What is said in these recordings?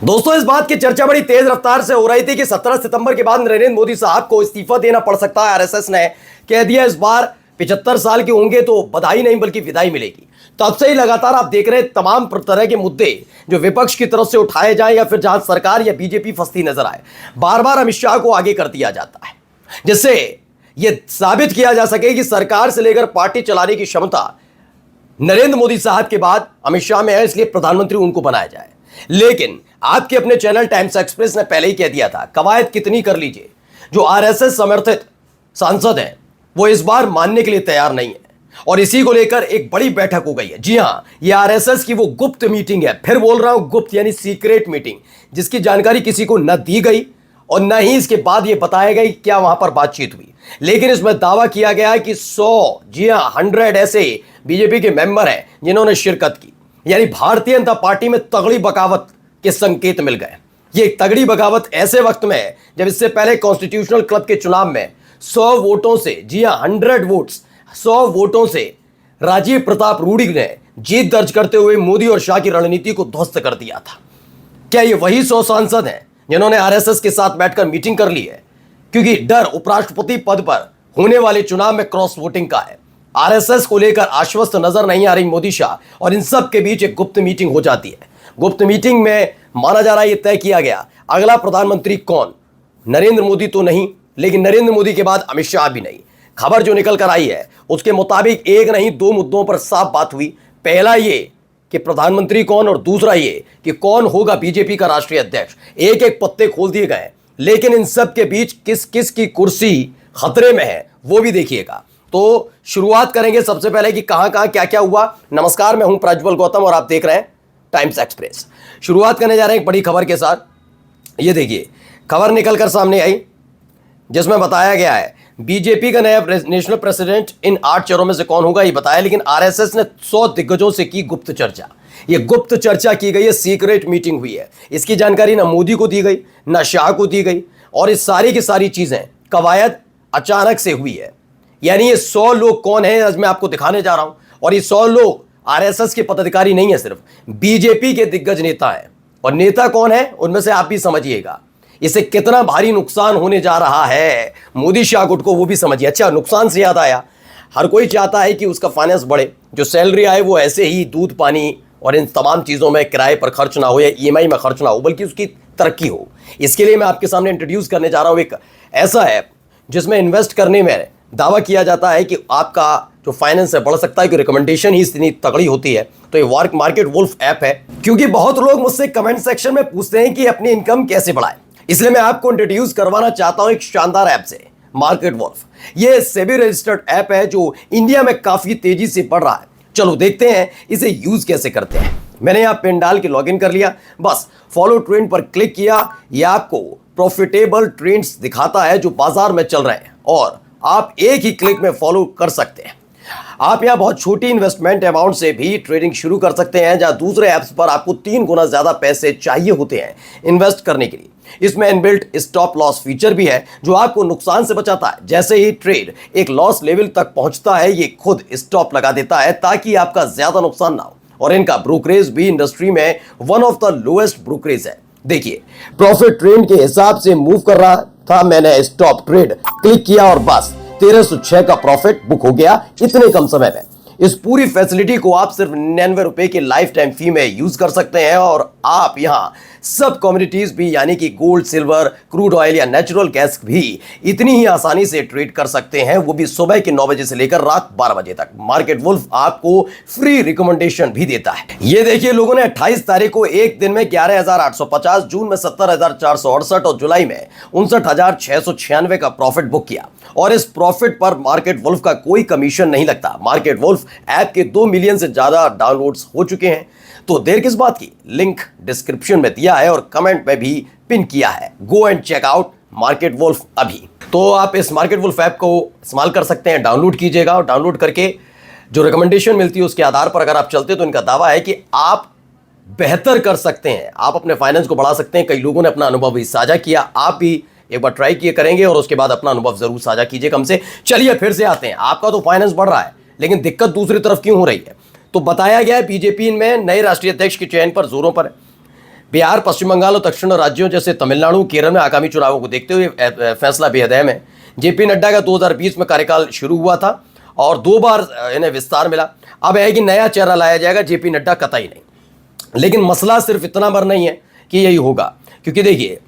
दोस्तों, इस बात की चर्चा बड़ी तेज रफ्तार से हो रही थी कि 17 सितंबर के बाद नरेंद्र मोदी साहब को इस्तीफा देना पड़ सकता है। आरएसएस ने कह दिया इस बार 75 साल के होंगे तो बधाई नहीं बल्कि विदाई मिलेगी। तब से ही लगातार आप देख रहे हैं तमाम तरह के मुद्दे जो विपक्ष की तरफ से उठाए जाए या फिर जहां सरकार या बीजेपी फंसती नजर आए, बार बार अमित शाह को आगे कर दिया जाता है, जिससे यह साबित किया जा सके कि सरकार से लेकर पार्टी चलाने की क्षमता नरेंद्र मोदी साहब के बाद अमित शाह में है, इसलिए प्रधानमंत्री उनको बनाया जाए। लेकिन आपके अपने चैनल टाइम्स एक्सप्रेस ने पहले ही कह दिया था, कवायद कितनी कर लीजिए, जो आरएसएस समर्थित सांसद हैं वो इस बार मानने के लिए तैयार नहीं है और इसी को लेकर एक बड़ी बैठक हो गई है। जी हां, ये आरएसएस की वो गुप्त मीटिंग है। फिर बोल रहा हूं गुप्त यानी सीक्रेट मीटिंग, जिसकी जानकारी किसी को न दी गई और न ही इसके बाद ये बताया गया कि क्या वहां पर बातचीत हुई। लेकिन इसमें दावा किया गया है कि 100, जी हां 100 ऐसे बीजेपी के मेंबर हैं जिन्होंने शिरकत की, यानी भारतीय जनता पार्टी में तगड़ी बगावत के संकेत मिल गए। ये तगड़ी बगावत ऐसे वक्त में है जब इससे पहले कॉन्स्टिट्यूशनल क्लब के चुनाव में 100 वोटों से, जी हां 100 वोट्स, 100 वोटों से राजीव प्रताप रूडी ने जीत दर्ज करते हुए मोदी और शाह की रणनीति को ध्वस्त कर दिया था। क्या ये वही 100 सांसद हैं जिन्होंने आरएसएस के साथ बैठकर मीटिंग कर ली है? क्योंकि डर उपराष्ट्रपति पद पर होने वाले चुनाव में क्रॉस वोटिंग का है। आरएसएस को लेकर आश्वस्त नजर नहीं आ रही मोदी शाह और इन सब के बीच एक गुप्त मीटिंग हो जाती है। गुप्त मीटिंग में माना जा रहा है, यह तय किया गया अगला प्रधानमंत्री कौन। नरेंद्र मोदी तो नहीं, लेकिन नरेंद्र मोदी के बाद अमित शाह भी नहीं। खबर जो निकल कर आई है उसके मुताबिक एक नहीं 2 मुद्दों पर साफ बात हुई। पहला ये कि प्रधानमंत्री कौन और दूसरा ये कि कौन होगा बीजेपी का राष्ट्रीय अध्यक्ष। एक एक पत्ते खोल दिए गए, लेकिन इन सब के बीच किस किस की कुर्सी खतरे में है वो भी देखिएगा। तो शुरुआत करेंगे सबसे पहले कि कहां कहां क्या क्या हुआ। नमस्कार, मैं हूं प्रज्वल गौतम और आप देख रहे हैं टाइम्स एक्सप्रेस। शुरुआत करने जा रहे हैं एक बड़ी खबर के साथ। ये देखिए, खबर निकलकर सामने आई जिसमें बताया गया है बीजेपी का नया नेशनल प्रेसिडेंट इन 8 चेहरों में से कौन होगा ये बताया, लेकिन आरएसएस ने 100 दिग्गजों से की गुप्त चर्चा। ये गुप्त चर्चा की गई है, सीक्रेट मीटिंग हुई है। इसकी जानकारी ना मोदी को दी गई ना शाह को दी गई और इस सारी की सारी चीजें कवायद अचानक से हुई है। यानी ये 100 लोग कौन है आज मैं आपको दिखाने जा रहा हूं और ये 100 लोग आरएसएस के पदाधिकारी नहीं है, सिर्फ बीजेपी के दिग्गज नेता हैं। और नेता कौन है उनमें से आप भी समझिएगा। इसे कितना भारी नुकसान होने जा रहा है मोदी शाह गुट को वो भी समझिए। अच्छा, नुकसान से याद आया, हर कोई चाहता है कि उसका फाइनेंस बढ़े, जो सैलरी आए वो ऐसे ही दूध पानी और इन तमाम चीज़ों में किराए पर खर्च ना हो या ईएमआई में खर्च ना हो, बल्कि उसकी तरक्की हो। इसके लिए मैं आपके सामने इंट्रोड्यूस करने जा रहा हूँ एक ऐसा ऐप जिसमें इन्वेस्ट करने में दावा किया जाता है कि आपका जो फाइनेंस है बढ़ सकता है, कि रिकमेंडेशन ही इतनी तगड़ी होती है। तो ये मार्केट वुल्फ ऐप है, क्योंकि बहुत लोग मुझसे कमेंट सेक्शन में पूछते हैं कि अपनी इनकम कैसे बढ़ाएं, इसलिए मैं आपको इंट्रोड्यूस करवाना चाहता हूं एक शानदार ऐप से, मार्केट वुल्फ। ये सेबी रजिस्टर्ड ऐप है जो इंडिया में काफी तेजी से बढ़ रहा है। चलो देखते हैं इसे यूज कैसे करते हैं। मैंने यहाँ पिन डाल के लॉगिन कर लिया, बस फॉलो ट्रेंड पर क्लिक किया। ये आपको प्रॉफिटेबल ट्रेंड्स दिखाता है जो बाजार में चल रहे हैं और आप एक ही क्लिक में फॉलो कर सकते हैं। आप यहाँ बहुत छोटी इन्वेस्टमेंट अमाउंट से भी ट्रेडिंग शुरू कर सकते हैं, जहां दूसरे ऐप्स पर आपको 3 गुना ज्यादा पैसे चाहिए होते हैं इन्वेस्ट करने के लिए। इसमें इनबिल्ट स्टॉप लॉस फीचर भी है जो आपको नुकसान से बचाता है। जैसे ही ट्रेड एक लॉस लेवल तक पहुंचता है, ये खुद स्टॉप लगा देता है ताकि आपका ज्यादा नुकसान ना हो। और इनका ब्रोकरेज भी इंडस्ट्री में one of the lowest brokerage है। देखिए, प्रॉफिट ट्रेंड के हिसाब से मूव कर रहा था, मैंने स्टॉप ट्रेड क्लिक किया और बस 1306 का प्रॉफिट बुक हो गया इतने कम समय में। इस पूरी फैसिलिटी को आप सिर्फ 99 रुपए के लाइफ टाइम फी में यूज कर सकते हैं और आप यहां सब कम्युनिटीज भी, यानी कि गोल्ड, सिल्वर, क्रूड ऑयल या नेचुरल गैस भी इतनी ही आसानी से ट्रेड कर सकते हैं, वो भी सुबह के 9 बजे से लेकर रात 12 बजे तक। मार्केट वुल्फ आपको फ्री रिकमेंडेशन भी देता है। ये देखिए, लोगों ने 28 तारीख को एक दिन में 11,850, जून में 70,468 और जुलाई में 59,696 का प्रॉफिट बुक किया। और इस प्रॉफिट पर मार्केट वुल्फ का कोई कमीशन नहीं लगता। मार्केट वुल्फ ऐप के 2 मिलियन से ज्यादा डाउनलोड्स हो चुके हैं। तो देर किस बात की, लिंक डिस्क्रिप्शन में दिया है और कमेंट में भी पिन किया है। Go and check out market wolf अभी। तो आप इस मार्केट वुल्फ ऐप को इस्तेमाल कर सकते हैं, डाउनलोड कीजिएगा और डाउनलोड करके जो रिकमेंडेशन मिलती है उसके आधार पर अगर आप चलते तो इनका दावा है कि आप बेहतर कर सकते हैं, आप अपने फाइनेंस को बढ़ा सकते हैं। कई लोगों ने अपना अनुभव भी साझा किया, आप भी एक बार ट्राई किए करेंगे और उसके बाद अपना अनुभव जरूर साझा कीजिएगा हमसे। चलिए फिर से आते हैं, आपका तो फाइनेंस बढ़ रहा है लेकिन दिक्कत दूसरी तरफ क्यों हो रही है? तो बताया गया है बीजेपी में नए राष्ट्रीय अध्यक्ष के चयन पर जोरों पर है। बिहार, पश्चिम बंगाल और दक्षिण राज्यों जैसे तमिलनाडु, केरल में आगामी चुनावों को देखते हुए फैसला बेहद अहम है। जेपी नड्डा का 2020 में कार्यकाल शुरू हुआ था और 2 बार इन्हें विस्तार मिला। अब है कि नया चेहरा लाया जाएगा, जेपी नड्डा कतई नहीं। लेकिन मसला सिर्फ इतना भर नहीं है कि यही होगा, क्योंकि देखिए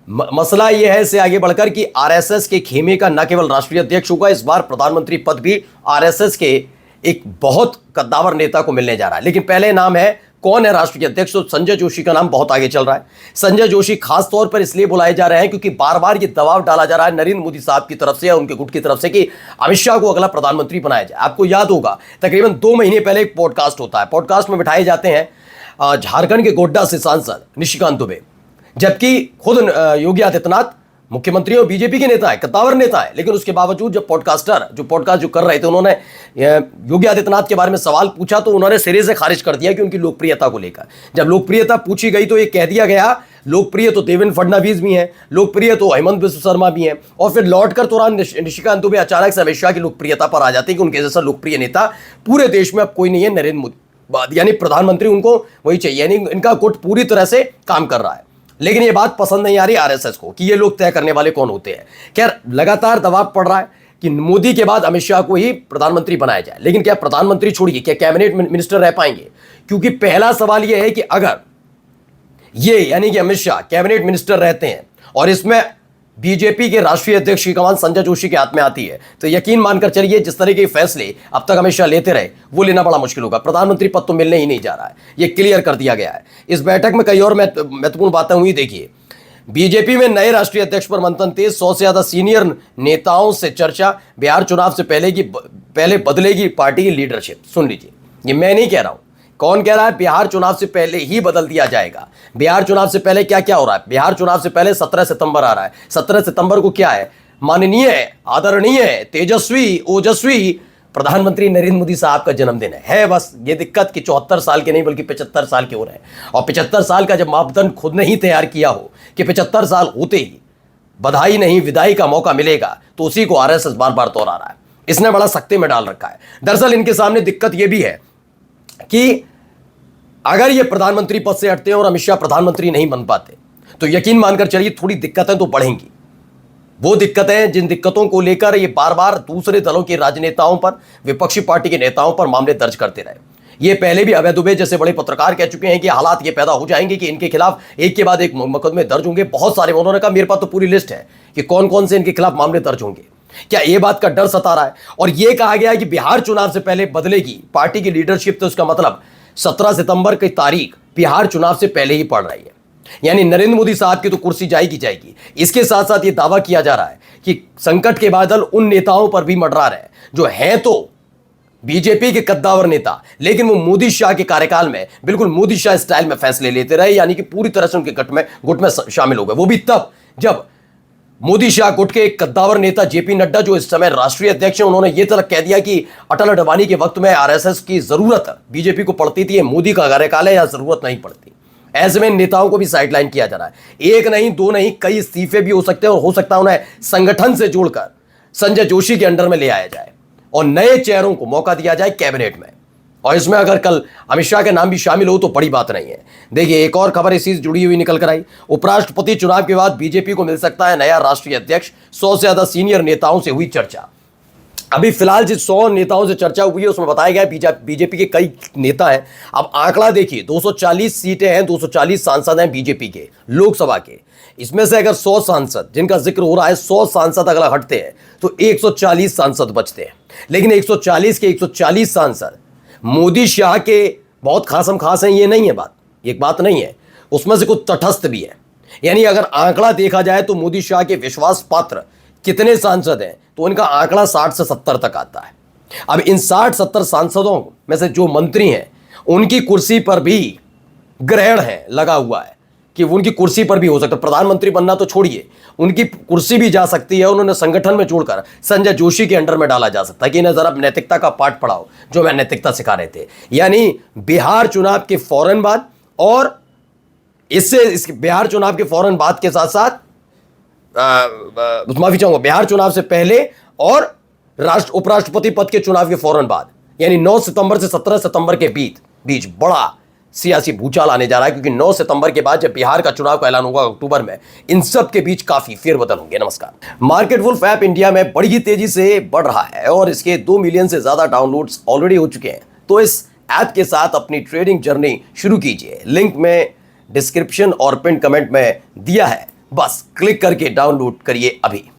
मसला यह है इससे आगे बढ़कर कि आरएसएस के खेमे का न केवल राष्ट्रीय अध्यक्ष होगा, इस बार प्रधानमंत्री पद भी आरएसएस के एक बहुत कद्दावर नेता को मिलने जा रहा है। लेकिन पहले नाम है, कौन है राष्ट्रीय अध्यक्ष? तो संजय जोशी का नाम बहुत आगे चल रहा है। संजय जोशी खास तौर पर इसलिए बुलाए जा रहे हैं क्योंकि बार बार ये दबाव डाला जा रहा है नरेंद्र मोदी साहब की तरफ से या उनके गुट की तरफ से कि अमित शाह को अगला प्रधानमंत्री बनाया जाए। आपको याद होगा तकरीबन 2 महीने पहले एक पॉडकास्ट होता है, पॉडकास्ट में बिठाए जाते हैं झारखंड के गोड्डा से सांसद निशिकांत दुबे, जबकि खुद योगी आदित्यनाथ मुख्यमंत्री और बीजेपी के नेता है, कद्दावर नेता है। लेकिन उसके बावजूद जब पॉडकास्ट जो कर रहे थे, उन्होंने योगी आदित्यनाथ के बारे में सवाल पूछा तो उन्होंने सिरे से खारिज कर दिया कि उनकी लोकप्रियता को लेकर। जब लोकप्रियता पूछी गई तो ये कह दिया गया लोकप्रिय तो देवेंद्र फडणवीस भी हैं, लोकप्रिय तो हेमंत बिस्व शर्मा भी हैं, और फिर लौटकर तुरंत निशिकांत दुबे अचानक से अमित शाह की लोकप्रियता पर आ जाते हैं कि उनके जैसा लोकप्रिय नेता पूरे देश में अब कोई नहीं है, नरेंद्र मोदी यानी प्रधानमंत्री उनको वही चाहिए, यानी इनका गुट पूरी तरह से काम कर रहा है। लेकिन ये बात पसंद नहीं आ रही आरएसएस को कि ये लोग तय करने वाले कौन होते हैं। खैर, लगातार दबाव पड़ रहा है कि मोदी के बाद अमित शाह को ही प्रधानमंत्री बनाया जाए। लेकिन क्या प्रधानमंत्री छोड़िए, क्या कैबिनेट मिनिस्टर रह पाएंगे? क्योंकि पहला सवाल यह है कि अगर ये यानी कि अमित शाह कैबिनेट मिनिस्टर रहते हैं और इसमें बीजेपी के राष्ट्रीय अध्यक्ष की कमान संजय जोशी के हाथ में आती है, तो यकीन मानकर चलिए जिस तरह के फैसले अब तक अमित शाह लेते रहे वो लेना बड़ा मुश्किल होगा। प्रधानमंत्री पद तो मिलने ही नहीं जा रहा है, ये क्लियर कर दिया गया है। इस बैठक में कई और महत्वपूर्ण बातें हुई। देखिए, बीजेपी में नए राष्ट्रीय अध्यक्ष पर मंथन तेज, 100 से ज्यादा सीनियर नेताओं से चर्चा, बिहार चुनाव से पहले बदलेगी पार्टी की लीडरशिप। सुन लीजिए, ये मैं नहीं कह रहा हूं, कौन कह रहा है? बिहार चुनाव से पहले ही बदल दिया जाएगा। बिहार चुनाव से पहले क्या क्या हो रहा है? बिहार चुनाव से पहले 17 सितंबर आ रहा है। 17 सितंबर को क्या है? माननीय, आदरणीय, तेजस्वी, ओजस्वी प्रधानमंत्री नरेंद्र मोदी साहब का जन्मदिन है। बस ये दिक्कत कि 74 साल के नहीं बल्कि 75 साल के हो रहे हैं। और 75 साल का जब मापदंड खुद ने ही तैयार किया हो कि 75 साल होते ही बधाई नहीं विदाई का मौका मिलेगा, तो उसी को आरएसएस बार बार दोहरा रहा है। इसने बड़ा सख्ते में डाल रखा है। दरअसल इनके सामने दिक्कत यह भी है कि अगर ये प्रधानमंत्री पद से हटते हैं और अमित शाह प्रधानमंत्री नहीं बन पाते तो यकीन मानकर चलिए थोड़ी दिक्कतें तो बढ़ेंगी। वो दिक्कतें जिन दिक्कतों को लेकर ये बार बार दूसरे दलों के राजनेताओं पर, विपक्षी पार्टी के नेताओं पर मामले दर्ज करते रहे। ये पहले भी अभय दुबे जैसे बड़े पत्रकार कह चुके हैं कि हालात ये पैदा हो जाएंगे कि इनके खिलाफ एक के बाद एक मुकदमे दर्ज होंगे। बहुत सारे, उन्होंने कहा मेरे पास तो पूरी लिस्ट है कि कौन कौन से इनके खिलाफ मामले दर्ज होंगे। क्या ये बात का डर सता रहा है? और ये कहा गया कि बिहार चुनाव से पहले बदलेगी पार्टी की लीडरशिप, तो इसका मतलब 17 सितंबर की तारीख बिहार चुनाव से पहले ही पड़ रही है। यानी नरेंद्र मोदी साहब की तो कुर्सी जाएगी। इसके साथ साथ ये दावा किया जा रहा है कि संकट के बादल उन नेताओं पर भी मंडरा रहे हैं जो हैं तो बीजेपी के कद्दावर नेता, लेकिन वो मोदी शाह के कार्यकाल में बिल्कुल मोदी शाह स्टाइल में फैसले लेते रहे, यानी कि पूरी तरह से उनके गुट में शामिल हो गए। वो भी तब जब मोदी शाह गुट के एक कद्दावर नेता जेपी नड्डा, जो इस समय राष्ट्रीय अध्यक्ष हैं, उन्होंने यह तक कह दिया कि अटल अडवाणी के वक्त में आरएसएस की जरूरत बीजेपी को पड़ती थी, मोदी का कार्यकाल है या जरूरत नहीं पड़ती। ऐसे में नेताओं को भी साइडलाइन किया जा रहा है। एक नहीं, 2 नहीं, कई इस्तीफे भी हो सकते हैं और हो सकता है उन्हें संगठन से जोड़कर संजय जोशी के अंडर में ले आया जाए और नए चेहरों को मौका दिया जाए कैबिनेट में। और इसमें अगर कल अमित शाह के नाम भी शामिल हो तो बड़ी बात नहीं है। देखिए, एक और खबर इसी से जुड़ी हुई निकल कर आई। उपराष्ट्रपति चुनाव के बाद बीजेपी को मिल सकता है नया राष्ट्रीय अध्यक्ष, 100 से ज्यादा सीनियर नेताओं से हुई चर्चा। अभी फिलहाल जिस 100 नेताओं से चर्चा हुई है उसमें बताया गया बीजेपी के कई नेता हैं। अब आंकड़ा देखिए, 240 सीटें हैं, 240 सांसद हैं बीजेपी के लोकसभा के। इसमें से अगर 100 सांसद जिनका जिक्र हो रहा है, 100 सांसद अगर हटते हैं तो 140 सांसद बचते हैं। लेकिन 140 के 140 सांसद मोदी शाह के बहुत खासम खास हैं, ये नहीं है बात, एक बात नहीं है। उसमें से कुछ तटस्थ भी है। यानी अगर आंकड़ा देखा जाए तो मोदी शाह के विश्वास पात्र कितने सांसद हैं, तो इनका आंकड़ा 60 से 70 तक आता है। अब इन 60-70 सांसदों में से जो मंत्री हैं उनकी कुर्सी पर भी ग्रहण है लगा हुआ है कि उनकी कुर्सी पर भी हो सकता है। प्रधानमंत्री बनना तो छोड़िए, उनकी कुर्सी भी जा सकती है। उन्होंने संगठन में जोड़कर संजय जोशी के अंडर में डाला जा सकता है कि इन्हें जरा नैतिकता का पाठ पढ़ाओ, जो मैं नैतिकता सिखा रहे थे। यानी बिहार चुनाव के फौरन बाद और इस बिहार चुनाव के फौरन बाद के साथ साथ माफी चाहूंगा, बिहार चुनाव से पहले और उपराष्ट्रपति पद के चुनाव के फौरन बाद, यानी 9 सितंबर से 17 सितंबर के बीच बड़ा सियासी भूचाल आने जा रहा है, क्योंकि 9 सितंबर के बाद जब बिहार का चुनाव का ऐलान होगा अक्टूबर में, इन सब के बीच काफी फेरबदल होंगे। नमस्कार। मार्केट वुल्फ ऐप इंडिया में बड़ी तेजी से बढ़ रहा है और इसके 2 मिलियन से ज्यादा डाउनलोड्स ऑलरेडी हो चुके हैं। तो इस ऐप के साथ अपनी ट्रेडिंग जर्नी शुरू कीजिए। लिंक में डिस्क्रिप्शन और पिन कमेंट में दिया है, बस क्लिक करके डाउनलोड करिए अभी।